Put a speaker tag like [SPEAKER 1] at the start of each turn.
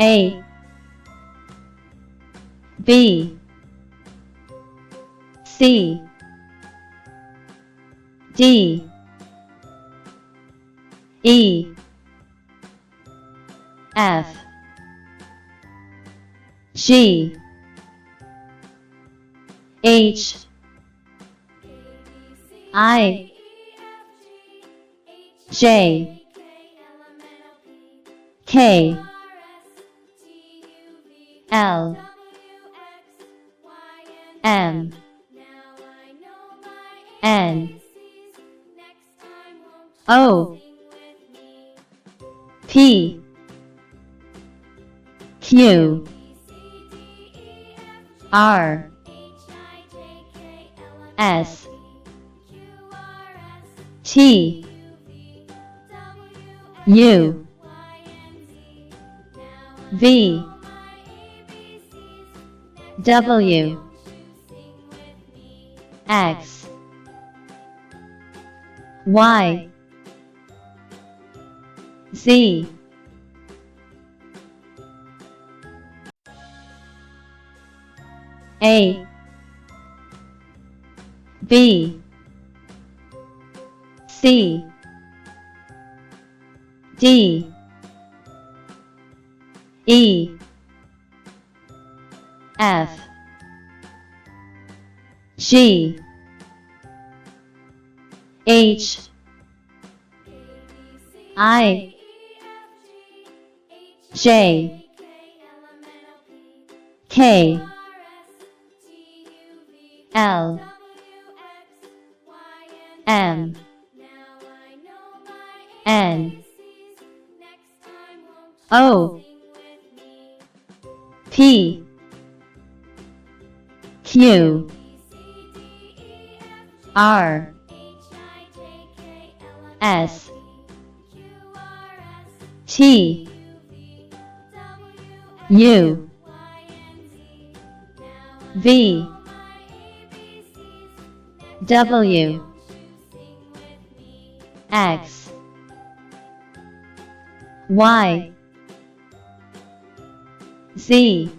[SPEAKER 1] A B C D E F G H I J K L M N O P Q R S T U V W X Y Z A B C D E F G H I J K L M N O P Q R S T U V W X Y Z